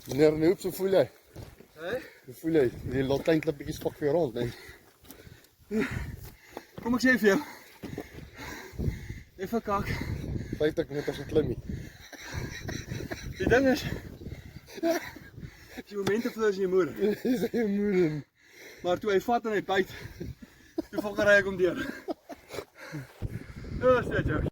Meneer Noop, so voel jy? Hè? Hoe voel jy? Die laat klein klippietjies pak vir jou rond, nee. Kom ek sê vir jou. Even kak. 50 meter geklim. Die ding is, die momente voel as jy moeder. Dis jy moeder. Maar toe hy vat en hy byt, toe volgery ek om deur. Dis dit jou.